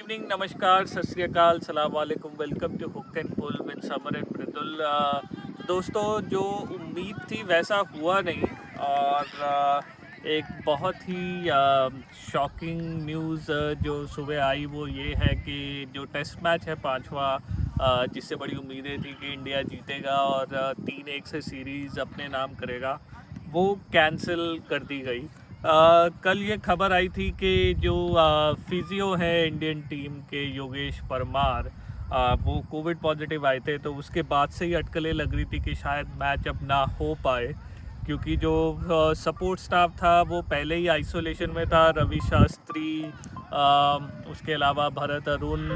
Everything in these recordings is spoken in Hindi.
इवनिंग, नमस्कार, सत श्री अकाल, सलाम वालेकुम, welcome to hook and pull with Samar and Mridul. दोस्तों, जो उम्मीद थी वैसा हुआ नहीं और एक बहुत ही शॉकिंग न्यूज़ जो सुबह आई वो ये है कि जो टेस्ट मैच है पांचवा, जिससे बड़ी उम्मीदें थी कि इंडिया जीतेगा और 3-1 से सीरीज़ अपने नाम करेगा, वो कैंसिल कर दी गई। कल ये खबर आई थी कि जो फिजियो है इंडियन टीम के योगेश परमार, वो कोविड पॉजिटिव आए थे, तो उसके बाद से ही अटकलें लग रही थी कि शायद मैच अब ना हो पाए, क्योंकि जो सपोर्ट स्टाफ था वो पहले ही आइसोलेशन में था। रवि शास्त्री, उसके अलावा भरत अरुण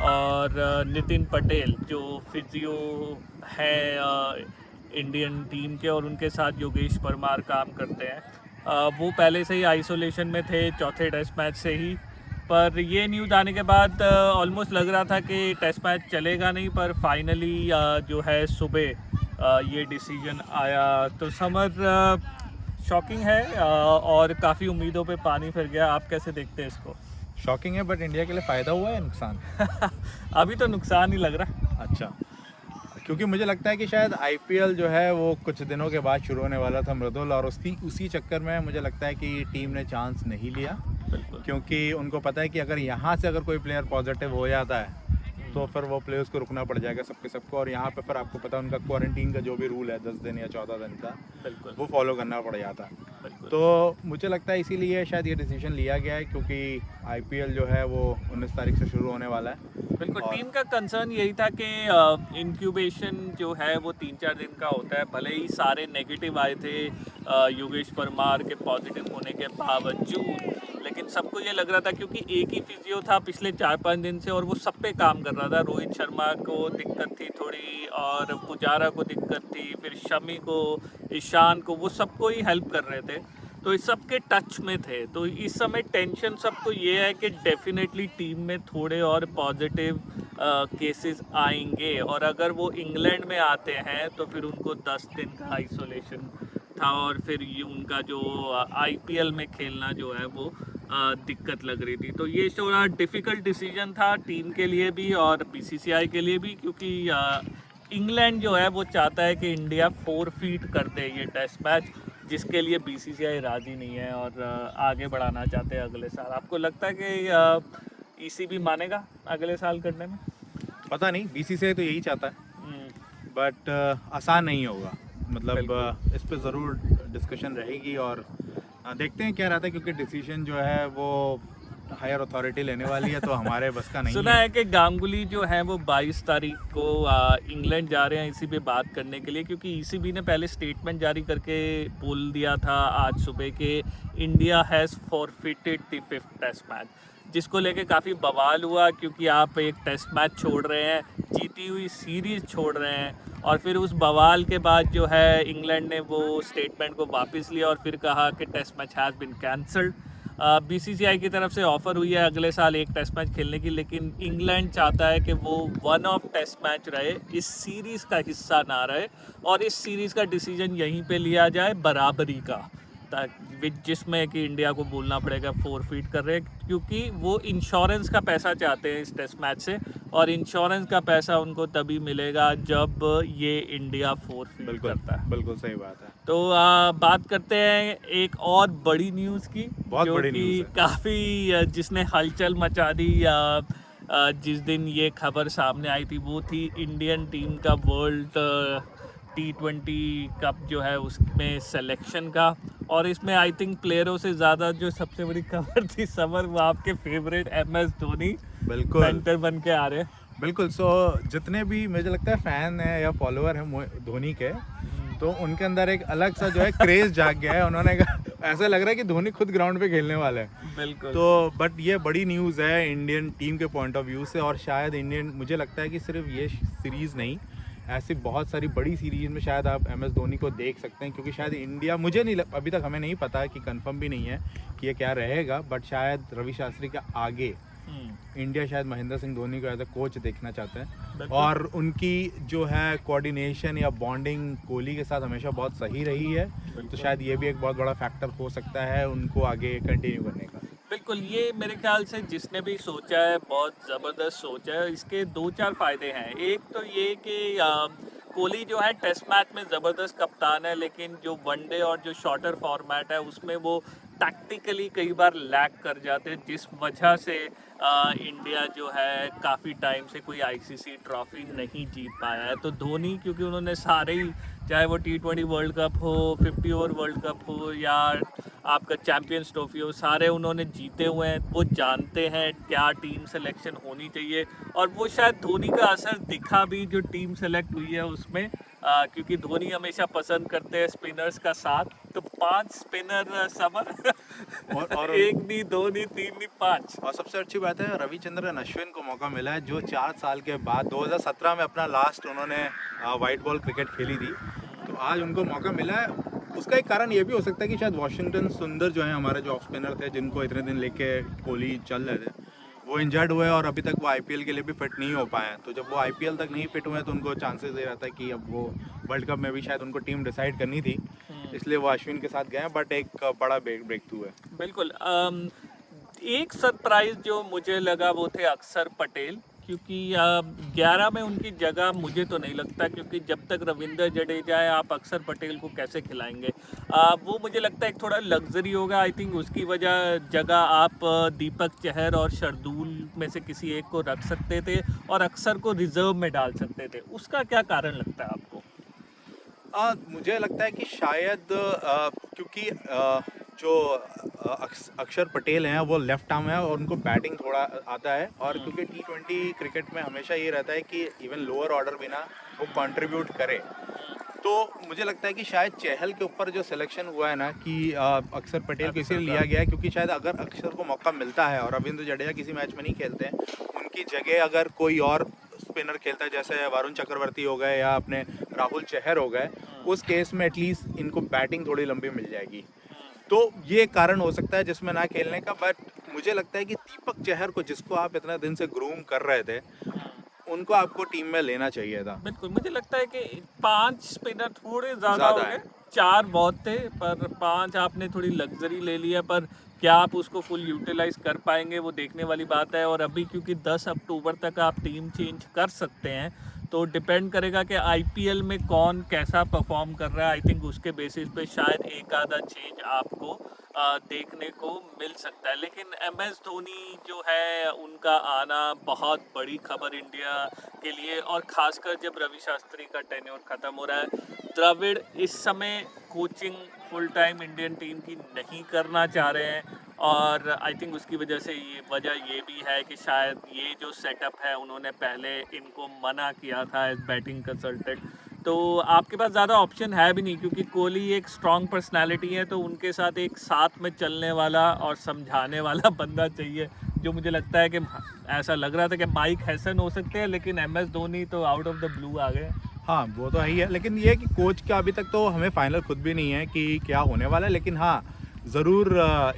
और नितिन पटेल जो फिजियो है इंडियन टीम के, और उनके साथ योगेश परमार काम करते हैं, वो पहले से ही आइसोलेशन में थे चौथे टेस्ट मैच से ही। पर ये न्यूज़ आने के बाद ऑलमोस्ट लग रहा था कि टेस्ट मैच चलेगा नहीं, पर फाइनली जो है सुबह ये डिसीजन आया। तो समर, शॉकिंग है और काफ़ी उम्मीदों पे पानी फिर गया। आप कैसे देखते हैं इसको? शॉकिंग है, बट इंडिया के लिए फ़ायदा हुआ है नुकसान? अभी तो नुकसान ही लग रहा। अच्छा, क्योंकि मुझे लगता है कि शायद आईपीएल जो है वो कुछ दिनों के बाद शुरू होने वाला था मृदुल, और उसी चक्कर में मुझे लगता है कि टीम ने चांस नहीं लिया, क्योंकि उनको पता है कि अगर यहाँ से अगर कोई प्लेयर पॉजिटिव हो जाता है तो फिर वो प्लेयर्स को रुकना पड़ जाएगा सबको। और यहाँ पे फिर आपको पता है उनका क्वारंटीन का जो भी रूल है 10 दिन या 14 दिन का, वो फॉलो करना पड़ जाता है। तो मुझे लगता है इसीलिए शायद ये डिसीजन लिया गया है, क्योंकि आईपीएल जो है वो 19 तारीख से शुरू होने वाला है। बिल्कुल, टीम का कंसर्न यही था कि इंक्यूबेशन जो है वो 3-4 दिन का होता है। भले ही सारे नेगेटिव आए थे योगेश परमार के पॉजिटिव होने के बावजूद, लेकिन सबको ये लग रहा था, क्योंकि एक ही फिजियो था पिछले 4-5 दिन से और वो सब पे काम कर रहा था। रोहित शर्मा को दिक्कत थी थोड़ी, और पुजारा को दिक्कत थी, फिर शमी को, ईशान को, वो सबको ही हेल्प कर रहे थे, तो इस सब के टच में थे। तो इस समय टेंशन सबको ये है कि डेफिनेटली टीम में थोड़े और पॉजिटिव केसेस आएंगे, और अगर वो इंग्लैंड में आते हैं तो फिर उनको 10 दिन का आइसोलेशन था, और फिर ये उनका जो आईपीएल में खेलना जो है वो दिक्कत लग रही थी। तो ये थोड़ा डिफ़िकल्ट डिसीजन था टीम के लिए भी और बीसीसीआई के लिए भी, क्योंकि इंग्लैंड जो है वो चाहता है कि इंडिया फोरफीट कर दे ये टेस्ट मैच, जिसके लिए बीसीसीआई राज़ी नहीं है और आगे बढ़ाना चाहते हैं अगले साल। आपको लगता है कि ईसीबी मानेगा अगले साल करने में? पता नहीं, बीसीसीआई तो यही चाहता है, बट आसान नहीं होगा। मतलब इस पे ज़रूर डिस्कशन रहेगी और देखते हैं क्या रहता है, क्योंकि डिसीजन जो है वो हायर अथॉरिटी लेने वाली है, तो हमारे बस का नहीं सुना है कि गांगुली जो है वो 22 तारीख को इंग्लैंड जा रहे हैं इसी पे बात करने के लिए, क्योंकि ईसीबी ने पहले स्टेटमेंट जारी करके बोल दिया था आज सुबह कि India has forfeited the 5th test match, जिसको लेके काफ़ी बवाल हुआ, क्योंकि आप एक टेस्ट मैच छोड़ रहे हैं, जीती हुई सीरीज़ छोड़ रहे हैं, और फिर उस बवाल के बाद जो है इंग्लैंड ने वो स्टेटमेंट को वापस लिया और फिर कहा कि test match has been cancelled. BCCI की तरफ से ऑफ़र हुई है अगले साल एक टेस्ट मैच खेलने की, लेकिन इंग्लैंड चाहता है कि वो वन ऑफ टेस्ट मैच रहे, इस सीरीज़ का हिस्सा ना रहे, और इस सीरीज़ का डिसीजन यहीं पे लिया जाए बराबरी का, जिसमें कि इंडिया को बोलना पड़ेगा फोरफीट कर रहे हैं, क्योंकि वो इंश्योरेंस का पैसा चाहते हैं इस टेस्ट मैच से, और इंश्योरेंस का पैसा उनको तभी मिलेगा जब ये इंडिया फोरफीट करता है। बिल्कुल सही बात है। तो बात करते हैं एक और बड़ी न्यूज़ की, बहुत जो बड़ी कि न्यूज़ है। काफ़ी जिसने हलचल मचा दी जिस दिन ये खबर सामने आई थी, वो थी इंडियन टीम का वर्ल्ड T20 कप जो है उसमें सिलेक्शन का। और इसमें आई थिंक प्लेयरों से ज़्यादा जो सबसे बड़ी खबर थी समर, वो आपके फेवरेट MS धोनी बिल्कुल पेंटर बन के आ रहे हैं। बिल्कुल। सो जितने भी मुझे लगता है फ़ैन है या फॉलोअर है धोनी के, तो उनके अंदर एक अलग सा जो है क्रेज़ जाग गया है। उन्होंने ऐसा लग रहा है कि धोनी खुद ग्राउंड पे खेलने वाला है। बिल्कुल। तो बट ये बड़ी न्यूज़ है इंडियन टीम के पॉइंट ऑफ व्यू से, और शायद मुझे लगता है कि सिर्फ ये सीरीज़ नहीं, ऐसी बहुत सारी बड़ी सीरीज़ में शायद आप MS धोनी को देख सकते हैं, क्योंकि शायद इंडिया, मुझे नहीं अभी तक हमें नहीं पता है कि कंफर्म भी नहीं है कि ये क्या रहेगा, बट शायद रवि शास्त्री के आगे इंडिया शायद महेंद्र सिंह धोनी को एज अ कोच देखना चाहते हैं, और उनकी जो है कोऑर्डिनेशन या बॉन्डिंग कोहली के साथ हमेशा बहुत सही रही है, तो शायद ये भी एक बहुत बड़ा फैक्टर हो सकता है उनको आगे कंटिन्यू करने का। बिल्कुल, ये मेरे ख्याल से जिसने भी सोचा है बहुत ज़बरदस्त सोच है। इसके 2-4 फ़ायदे हैं। एक तो ये कि कोहली जो है टेस्ट मैच में ज़बरदस्त कप्तान है, लेकिन जो वनडे और जो शॉर्टर फॉर्मेट है उसमें वो टैक्टिकली कई बार लैग कर जाते हैं, जिस वजह से इंडिया जो है काफ़ी टाइम से कोई आईसीसी ट्रॉफी नहीं जीत पाया है। तो धोनी, क्योंकि उन्होंने सारे ही, चाहे वो टी20 वर्ल्ड कप हो, 50 ओवर वर्ल्ड कप हो या आपका चैंपियंस ट्रॉफी हो, सारे उन्होंने जीते हुए हैं। वो जानते हैं क्या टीम सिलेक्शन होनी चाहिए, और वो शायद धोनी का असर दिखा भी जो टीम सेलेक्ट हुई है उसमें, क्योंकि धोनी हमेशा पसंद करते हैं स्पिनर्स का साथ। तो 5 स्पिनर समर और एक नहीं, दो नहीं, तीन नहीं, 5। और सबसे अच्छी बात है रविचंद्रन अश्विन को मौका मिला है, जो 4 साल के बाद 2017 में अपना लास्ट उन्होंने वाइट बॉल क्रिकेट खेली थी। तो आज उनको मौका मिला है। उसका एक कारण ये भी हो सकता है कि शायद वॉशिंगटन सुंदर जो है हमारे जो ऑफ स्पिनर थे, जिनको इतने दिन लेके कोहली चल रहे थे, वो इंजर्ड हुए और अभी तक वो आईपीएल के लिए भी फिट नहीं हो पाए हैं। तो जब वो आईपीएल तक नहीं फिट हुए तो उनको चांसेस ये रहता है कि अब वो वर्ल्ड कप में भी शायद उनको टीम डिसाइड करनी थी, इसलिए वो अश्विन के साथ गए हैं। बट एक बड़ा ब्रेक थ्रू है। बिल्कुल। एक सरप्राइज जो मुझे लगा वो थे अक्षर पटेल, क्योंकि 11 में उनकी जगह मुझे तो नहीं लगता, क्योंकि जब तक रविंद्र जडेजा है आप अक्षर पटेल को कैसे खिलाएंगे। वो मुझे लगता है एक थोड़ा लग्जरी होगा। आई थिंक उसकी जगह आप दीपक चहर और शर्दूल में से किसी एक को रख सकते थे और अक्षर को रिजर्व में डाल सकते थे। उसका क्या कारण लगता है आपको? मुझे लगता है कि शायद क्योंकि जो अक्षर पटेल हैं वो लेफ्ट आर्म है और उनको बैटिंग थोड़ा आता है, और क्योंकि टी20 क्रिकेट में हमेशा ये रहता है कि इवन लोअर ऑर्डर भी ना वो कंट्रीब्यूट करे। तो मुझे लगता है कि शायद चहल के ऊपर जो सिलेक्शन हुआ है ना कि अक्षर पटेल को इसलिए लिया गया है क्योंकि शायद अगर अक्षर को मौका मिलता है और रविंद्र जडेजा किसी मैच में नहीं खेलते हैं, उनकी जगह अगर कोई और स्पिनर खेलता है, जैसे वरुण चक्रवर्ती हो गए या अपने राहुल चहर हो गए, उस केस में एटलीस्ट इनको बैटिंग थोड़ी लंबी मिल जाएगी। तो ये कारण हो सकता है जिसमें ना खेलने का। बट मुझे लगता है कि दीपक चहर को, जिसको आप इतना दिन से ग्रूम कर रहे थे, उनको आपको टीम में लेना चाहिए था। बिल्कुल, मुझे लगता है कि 5 स्पिनर थोड़े ज़्यादा हो ज़्यादा गए। है। 4 बहुत थे, पर 5 आपने थोड़ी लग्जरी ले लिया, पर क्या आप उसको फुल यूटिलाइज कर पाएंगे वो देखने वाली बात है। और अभी क्योंकि 10 अक्टूबर तक आप टीम चेंज कर सकते हैं, तो डिपेंड करेगा कि आईपीएल में कौन कैसा परफॉर्म कर रहा है। आई थिंक उसके बेसिस पे शायद एक आधा चेंज आपको देखने को मिल सकता है। लेकिन एमएस धोनी जो है, उनका आना बहुत बड़ी खबर इंडिया के लिए, और खासकर जब रवि शास्त्री का टेन्योर ख़त्म हो रहा है। द्रविड़ इस समय coaching full time Indian team की नहीं करना चाह रहे हैं, और आई थिंक उसकी वजह ये भी है कि शायद ये जो सेटअप है उन्होंने पहले इनको मना किया था एज बैटिंग कंसल्टेंट। तो आपके पास ज़्यादा ऑप्शन है भी नहीं, क्योंकि कोहली एक स्ट्रॉन्ग पर्सनालिटी है, तो उनके साथ एक साथ में चलने वाला और समझाने वाला बंदा चाहिए, जो मुझे लगता है कि ऐसा लग रहा था कि माइक हैसन हो सकते हैं, लेकिन एमएस धोनी तो आउट ऑफ द ब्लू आ गए। हाँ, वो तो है ही है, लेकिन ये है कि कोच का अभी तक तो हमें फाइनल खुद भी नहीं है कि क्या होने वाला है। लेकिन हाँ, ज़रूर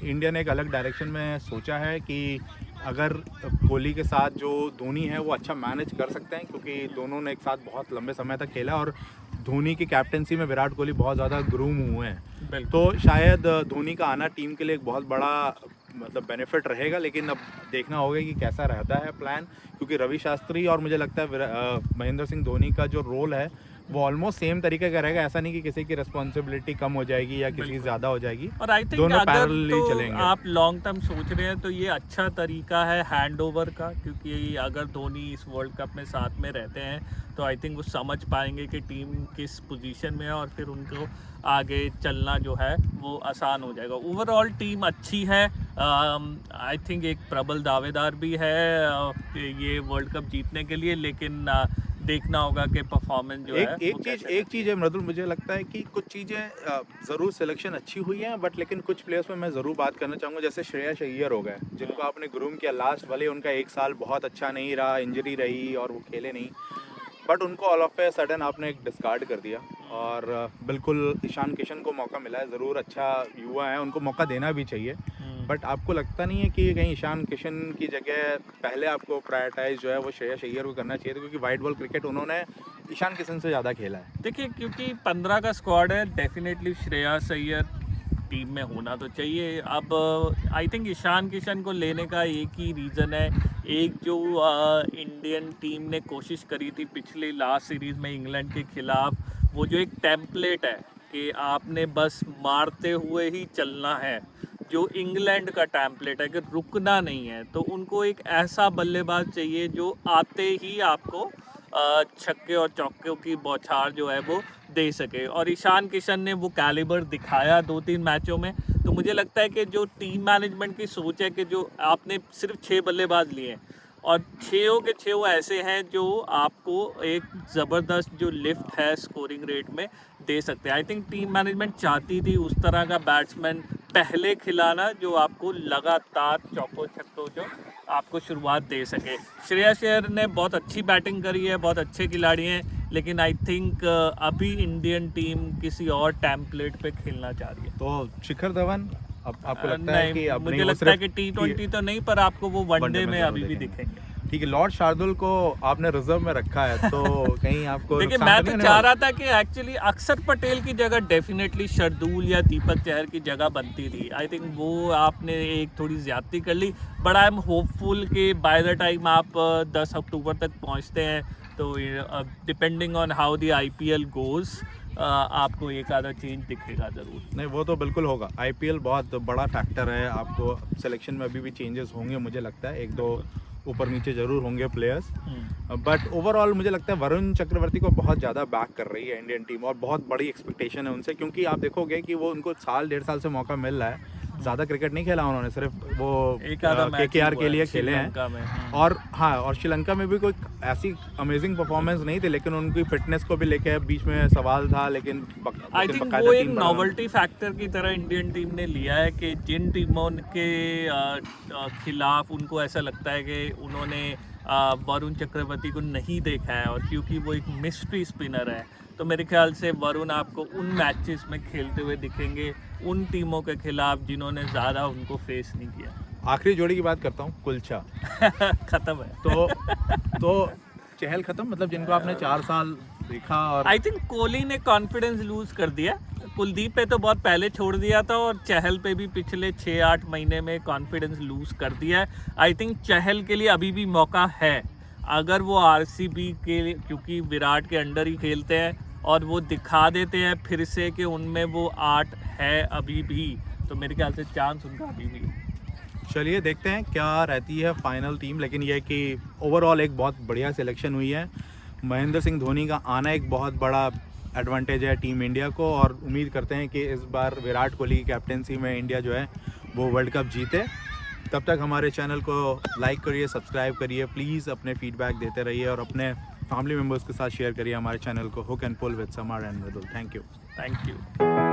इंडिया ने एक अलग डायरेक्शन में सोचा है कि अगर कोहली के साथ जो धोनी है वो अच्छा मैनेज कर सकते हैं, क्योंकि दोनों ने एक साथ बहुत लंबे समय तक खेला और धोनी की कैप्टनसी में विराट कोहली बहुत ज़्यादा ग्रूम हुए हैं। तो शायद धोनी का आना टीम के लिए एक बहुत बड़ा मतलब बेनिफिट रहेगा। लेकिन अब देखना होगा कि कैसा रहता है प्लान, क्योंकि रवि शास्त्री और मुझे लगता है महेंद्र सिंह धोनी का जो रोल है वो ऑलमोस्ट सेम तरीके का रहेगा। ऐसा नहीं कि किसी की रिस्पॉन्सिबिलिटी कम हो जाएगी या किसी की ज़्यादा हो जाएगी, और आई थिंक दोनों अगर पैरेलली तो चलेंगे। आप लॉन्ग टर्म सोच रहे हैं तो ये अच्छा तरीका है हैंड ओवर का, क्योंकि अगर धोनी इस वर्ल्ड कप में साथ में रहते हैं तो आई थिंक वो समझ पाएंगे कि टीम किस पोजीशन में है, और फिर उनको आगे चलना जो है वो आसान हो जाएगा। ओवरऑल टीम अच्छी है। आई थिंक एक प्रबल दावेदार भी है ये वर्ल्ड कप जीतने के लिए, लेकिन देखना होगा कि परफॉर्मेंस जो है एक चीज़ है मृदुल, मुझे लगता है कि कुछ चीज़ें ज़रूर सिलेक्शन अच्छी हुई हैं, बट लेकिन कुछ प्लेयर्स में मैं ज़रूर बात करना चाहूँगा, जैसे श्रेयस अय्यर हो गए, जिनको आपने ग्रूम किया लास्ट वाले, उनका एक साल बहुत अच्छा नहीं रहा, इंजरी रही और वो खेले नहीं, बट उनको ऑल ऑफ ए सडन आपने एक डिस्कार्ड कर दिया। और बिल्कुल ईशान किशन को मौका मिला है, ज़रूर अच्छा युवा है, उनको मौका देना भी चाहिए। बट आपको लगता नहीं है कि कहीं ईशान किशन की जगह पहले आपको प्रायोरिटाइज जो है वो श्रेयस अय्यर को करना चाहिए था, क्योंकि वाइट बॉल क्रिकेट उन्होंने ईशान किशन से ज़्यादा खेला है। देखिए, क्योंकि 15 का स्क्वाड है, डेफिनेटली श्रेयस अय्यर टीम में होना तो चाहिए। अब आई थिंक ईशान किशन को लेने का एक ही रीज़न है, एक जो इंडियन टीम ने कोशिश करी थी पिछले लास्ट सीरीज़ में इंग्लैंड के खिलाफ, वो जो एक टेम्पलेट है कि आपने बस मारते हुए ही चलना है, जो इंग्लैंड का टेम्पलेट है कि रुकना नहीं है, तो उनको एक ऐसा बल्लेबाज चाहिए जो आते ही आपको छक्के और चौकों की बौछार जो है वो दे सके। और ईशान किशन ने वो कैलिबर दिखाया 2-3 मैचों में। तो मुझे लगता है कि जो टीम मैनेजमेंट की सोच है कि जो आपने सिर्फ 6 बल्लेबाज लिए हैं और 6 के 6 ऐसे हैं जो आपको एक ज़बरदस्त जो लिफ्ट है स्कोरिंग रेट में दे सकते हैं। आई थिंक टीम मैनेजमेंट चाहती थी उस तरह का बैट्समैन पहले खिलाना जो आपको लगातार चौकों छक्कों जो आपको शुरुआत दे सके। श्रेयस अय्यर ने बहुत अच्छी बैटिंग करी है, बहुत अच्छे खिलाड़ी हैं, लेकिन आई थिंक अभी इंडियन टीम किसी और टेम्पलेट पे खेलना चाह रही है। तो शिखर धवन अब आपको लगता है कि अब मुझे नहीं, वो लगता है सिर्फ कि T20 तो नहीं, पर आपको वो वनडे में जरूर अभी भी देखेंगे। दिखेंगे। ठीक है, लॉर्ड शार्दुल को आपने रिजर्व में रखा है तो कहीं आपको देखिए, नुकसान मैं तो तो नहीं चाह होने रहा था कि एक्चुअली अक्षर पटेल की जगह डेफिनेटली शार्दुल या दीपक चहर की जगह बनती थी। आई थिंक वो आपने एक थोड़ी ज्यादती कर ली, बट आई एम होपफुल कि बाय द टाइम आप 10 अक्टूबर तक पहुंचते हैं तो depending on how the IPL goes आपको एक आधा चेंज दिखेगा ज़रूर। नहीं, वो तो बिल्कुल होगा। IPL बहुत बड़ा फैक्टर है, आपको सिलेक्शन में अभी भी चेंजेस होंगे, मुझे लगता है 1-2 ऊपर नीचे ज़रूर होंगे प्लेयर्स, बट ओवरऑल मुझे लगता है वरुण चक्रवर्ती को बहुत ज़्यादा बैक कर रही है इंडियन टीम और बहुत बड़ी एक्सपेक्टेशन है उनसे, क्योंकि आप देखोगे कि वो उनको 1.5 साल से मौका मिल रहा है। ज़्यादा क्रिकेट नहीं खेला उन्होंने, सिर्फ वो KKR के लिए खेले हैं। और हाँ, और श्रीलंका में भी कोई ऐसी अमेजिंग परफॉर्मेंस नहीं थी, लेकिन उनकी फिटनेस को भी लेके बीच में सवाल था, लेकिन आई थिंक वो एक नॉवेल्टी फैक्टर की तरह इंडियन टीम ने लिया है कि जिन टीमों के खिलाफ उनको ऐसा लगता है कि उन्होंने वरुण चक्रवर्ती को नहीं देखा है, और क्योंकि वो एक मिस्ट्री स्पिनर है, तो मेरे ख्याल से वरुण आपको उन मैचेस में खेलते हुए दिखेंगे उन टीमों के खिलाफ जिन्होंने ज़्यादा उनको फेस नहीं किया। आखिरी जोड़ी की बात करता हूँ, कुलचा खत्म है। तो चहल खत्म, मतलब जिनको आपने 4 साल देखा। और आई थिंक कोहली ने कॉन्फिडेंस लूज कर दिया, कुलदीप पे तो बहुत पहले छोड़ दिया था, और चहल पे भी पिछले 6-8 महीने में कॉन्फिडेंस लूज कर दिया है। आई थिंक चहल के लिए अभी भी मौका है, अगर वो RCB के लिए, क्योंकि विराट के अंडर ही खेलते हैं और वो दिखा देते हैं फिर से कि उनमें वो आर्ट है अभी भी, तो मेरे ख्याल से चांस उनका अभी भी है। चलिए देखते हैं क्या रहती है फाइनल टीम, लेकिन यह कि ओवरऑल एक बहुत बढ़िया सिलेक्शन हुई है। महेंद्र सिंह धोनी का आना एक बहुत बड़ा एडवांटेज है टीम इंडिया को, और उम्मीद करते हैं कि इस बार विराट कोहली की कैप्टेंसी में इंडिया जो है वो वर्ल्ड कप जीते। तब तक हमारे चैनल को लाइक करिए, सब्सक्राइब करिए, प्लीज़ अपने फीडबैक देते रहिए और अपने फैमिली मेम्बर्स के साथ शेयर करिए हमारे चैनल को। Hook and pull with Samar and Mridul. Thank you.